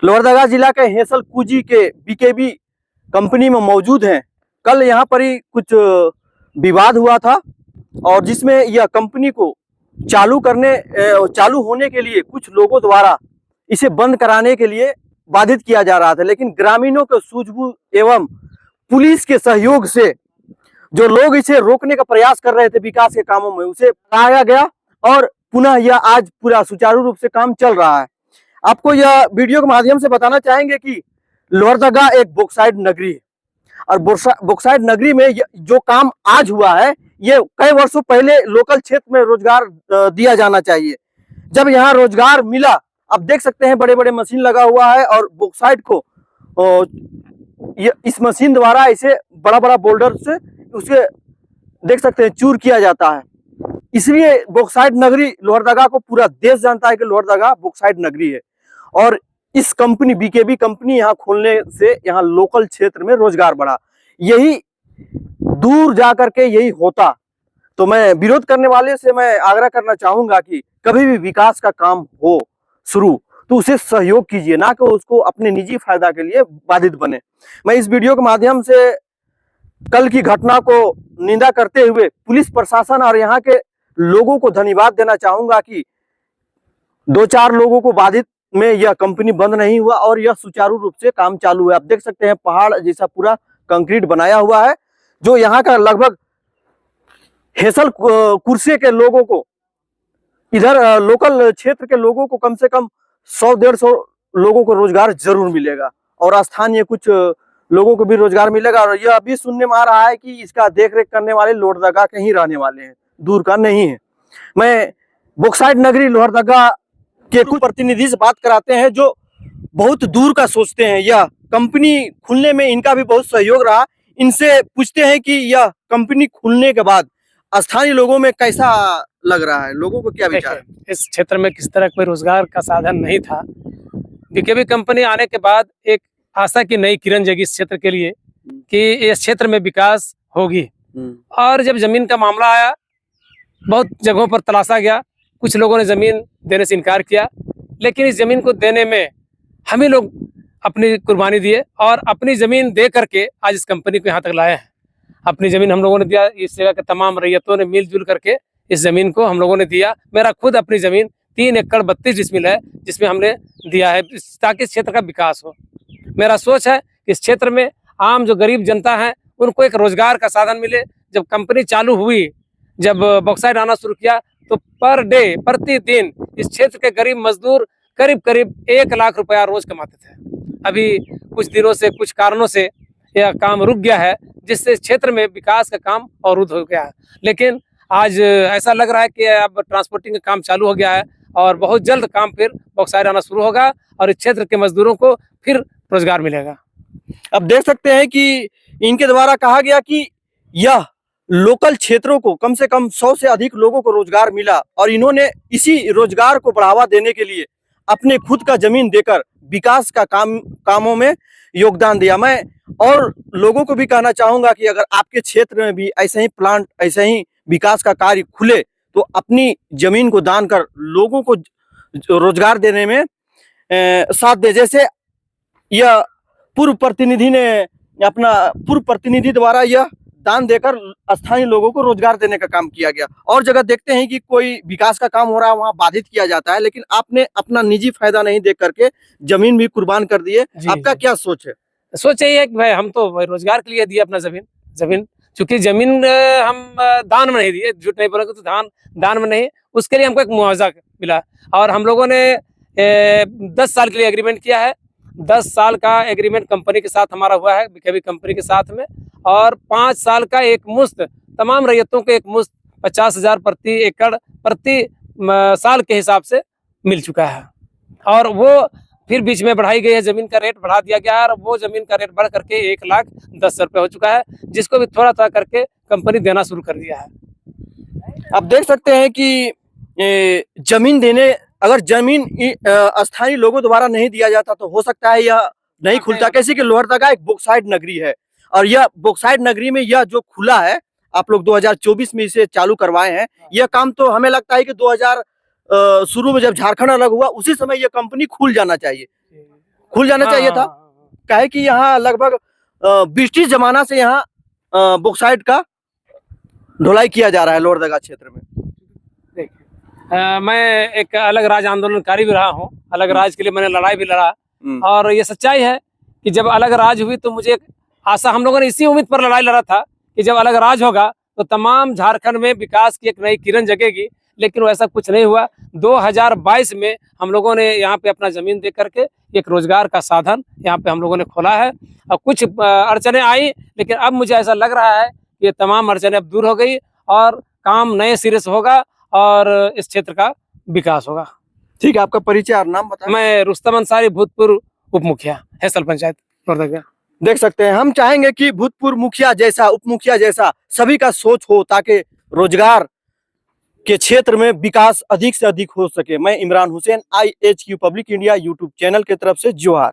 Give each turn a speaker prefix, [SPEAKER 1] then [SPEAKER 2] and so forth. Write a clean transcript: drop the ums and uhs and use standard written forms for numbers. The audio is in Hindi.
[SPEAKER 1] लोहरदगा जिला के हेसल कुजी के बीकेबी कंपनी में मौजूद हैं। कल यहाँ पर ही कुछ विवाद हुआ था और जिसमें यह कंपनी को चालू होने के लिए कुछ लोगों द्वारा इसे बंद कराने के लिए बाधित किया जा रहा था, लेकिन ग्रामीणों के सूझबूझ एवं पुलिस के सहयोग से जो लोग इसे रोकने का प्रयास कर रहे थे विकास के कामों में, उसे लगाया गया और पुनः यह आज पूरा सुचारू रूप से काम चल रहा है। आपको यह वीडियो के माध्यम से बताना चाहेंगे कि लोहरदगा एक बॉक्साइट नगरी है और बॉक्साइट नगरी में जो काम आज हुआ है ये कई वर्षों पहले लोकल क्षेत्र में रोजगार दिया जाना चाहिए। जब यहाँ रोजगार मिला, आप देख सकते हैं बड़े बड़े मशीन लगा हुआ है और बॉक्साइट को इस मशीन द्वारा इसे बड़ा बड़ा बोल्डर से उसे देख सकते हैं चूर किया जाता है। इसलिए बॉक्साइट नगरी लोहरदगा को पूरा देश जानता है कि लोहरदगा बॉक्साइट नगरी है और इस कंपनी बीकेबी कंपनी यहाँ खोलने से यहाँ लोकल क्षेत्र में रोजगार बढ़ा। यही दूर जाकर के यही होता तो मैं विरोध करने वाले से मैं आग्रह करना चाहूंगा कि कभी भी विकास का काम हो शुरू तो उसे सहयोग कीजिए, ना कि उसको अपने निजी फायदा के लिए बाधित बने। मैं इस वीडियो के माध्यम से कल की घटना को निंदा करते हुए पुलिस प्रशासन और यहाँ के लोगों को धन्यवाद देना चाहूंगा कि 2-4 लोगों को बाधित में यह कंपनी बंद नहीं हुआ और यह सुचारू रूप से काम चालू है। आप देख सकते हैं पहाड़ जैसा पूरा कंक्रीट बनाया हुआ है, जो यहाँ का लगभग हेसल कुर्से के लोगों को, इधर लोकल क्षेत्र के लोगों को कम से कम 100-150 लोगों को रोजगार जरूर मिलेगा और स्थानीय कुछ लोगों को भी रोजगार मिलेगा। और यह अभी सुनने में आ रहा है कि इसका देखरेख करने वाले लोहरदगा के ही रहने वाले हैं, दूर का नहीं है। मैं बॉक्साइट नगरी लोहरदगा के कुछ प्रतिनिधि से बात कराते हैं जो बहुत दूर का सोचते हैं। यह कंपनी खुलने में इनका भी बहुत सहयोग रहा। इनसे पूछते हैं कि यह कंपनी खुलने के बाद स्थानीय लोगों में कैसा लग रहा है, लोगों को क्या विचार है?
[SPEAKER 2] इस क्षेत्र में किस तरह कोई रोजगार का साधन नहीं था। बीकेबी कंपनी आने के बाद एक आशा की नई किरण जगी इस क्षेत्र के लिए कि इस क्षेत्र में विकास होगी। और जब जमीन का मामला आया, बहुत जगहों पर तलाशा गया, कुछ लोगों ने जमीन देने से इनकार किया, लेकिन इस जमीन को देने में हम ही लोग अपनी कुर्बानी दिए और अपनी जमीन दे करके आज इस कंपनी को यहाँ तक लाए हैं। अपनी जमीन हम लोगों ने दिया, इस जगह के तमाम रैयतों ने मिलजुल करके इस जमीन को हम लोगों ने दिया। मेरा खुद अपनी जमीन 3 एकड़ 32 डिसमिल है जिसमें हमने दिया है ताकि इस क्षेत्र का विकास हो। मेरा सोच है कि इस क्षेत्र में आम जो गरीब जनता है उनको एक रोजगार का साधन मिले। जब कंपनी चालू हुई, जब बॉक्साइट आना शुरू किया तो पर डे प्रतिदिन इस क्षेत्र के गरीब मजदूर करीब करीब 1 लाख रुपया रोज कमाते थे। अभी कुछ दिनों से कुछ कारणों से यह काम रुक गया है, जिससे इस क्षेत्र में विकास का काम अवरुद्ध हो गया है। लेकिन आज ऐसा लग रहा है कि अब ट्रांसपोर्टिंग का काम चालू हो गया है और बहुत जल्द काम फिर बॉक्साइट आना शुरू होगा और इस क्षेत्र के मजदूरों को फिर रोजगार मिलेगा।
[SPEAKER 1] अब देख सकते हैं कि इनके द्वारा कहा गया कि यह लोकल क्षेत्रों को कम से कम 100 से अधिक लोगों को रोजगार मिला और इन्होंने इसी रोजगार को बढ़ावा देने के लिए अपने खुद का जमीन देकर विकास का कामों में योगदान दिया। मैं और लोगों को भी कहना चाहूंगा कि अगर आपके क्षेत्र में भी ऐसे ही प्लांट, ऐसे ही विकास का कार्य खुले तो अपनी जमीन को दान कर लोगों को रोजगार देने में साथ दे। जैसे यह पूर्व प्रतिनिधि द्वारा यह दान देकर स्थानीय लोगों को रोजगार देने का काम किया गया। और जगह देखते हैं कि कोई विकास का काम हो रहा है, वहां बाधित किया जाता है, लेकिन आपने अपना निजी फायदा नहीं देख करके जमीन भी कुर्बान कर दिए। आपका क्या सोच है?
[SPEAKER 2] सोच यही है कि भाई हम तो रोजगार के लिए दिए अपना जमीन, चूंकि जमीन हम दान में नहीं दिए, झूठ नहीं बोलेंगे तो दान में नहीं, उसके लिए हमको एक मुआवजा मिला और हम लोगों ने 10 साल के लिए एग्रीमेंट किया है। 10 साल का एग्रीमेंट कंपनी के साथ हमारा हुआ है, बीकेबी कंपनी के साथ में, और 5 साल का एक मुश्त तमाम रैयतों को एक मुश्त 50,000 प्रति एकड़ प्रति साल के हिसाब से मिल चुका है। और वो फिर बीच में बढ़ाई गई है, जमीन का रेट बढ़ा दिया गया है और वो जमीन का रेट बढ़ करके 1,10,000 रुपये हो चुका है, जिसको भी थोड़ा थोड़ा करके कंपनी देना शुरू कर दिया है।
[SPEAKER 1] आप देख सकते हैं कि जमीन देने, अगर जमीन स्थानीय लोगों द्वारा नहीं दिया जाता तो हो सकता है यह नहीं खुलता। कैसे कि लोहरदगा एक बॉक्साइट नगरी है और यह बॉक्साइट नगरी में यह जो खुला है, आप लोग 2024 में इसे चालू करवाए हैं। यह काम तो हमें लगता है कि 2000 शुरू में जब झारखंड अलग हुआ उसी समय यह कंपनी खुल जाना चाहिए, खुल जाना चाहिए था। क्या है कि यहाँ लगभग ब्रिटिश जमाना से यहाँ बॉक्साइट का ढुलाई किया जा रहा है लोअर दगा क्षेत्र में।
[SPEAKER 2] मैं एक अलग राज आंदोलनकारी भी रहा हूँ, अलग राज के लिए मैंने लड़ाई भी लड़ा, और ये सच्चाई है कि जब अलग राज हुई तो मुझे एक आशा, हम लोगों ने इसी उम्मीद पर लड़ाई लड़ा था कि जब अलग राज होगा तो तमाम झारखंड में विकास की एक नई किरण जगेगी, लेकिन वैसा कुछ नहीं हुआ। 2022 में हम लोगों ने यहाँ पे अपना जमीन दे करके एक रोजगार का साधन यहाँ पे हम लोगों ने खोला है, और कुछ अड़चने आई, लेकिन अब मुझे ऐसा लग रहा है कि ये तमाम अड़चने अब दूर हो गई और काम नए सिरे से होगा और इस क्षेत्र का विकास होगा।
[SPEAKER 1] ठीक है, आपका परिचय और नाम बताएं।
[SPEAKER 2] मैं रुस्तम अंसारी, भूतपूर्व उप मुखिया हैसल पंचायत लोहरदगा।
[SPEAKER 1] देख सकते हैं, हम चाहेंगे कि भूतपूर्व मुखिया जैसा, उप मुखिया जैसा सभी का सोच हो ताकि रोजगार के क्षेत्र में विकास अधिक से अधिक हो सके। मैं Imran Hussain, IHQ public India YouTube channel की तरफ से जोहार।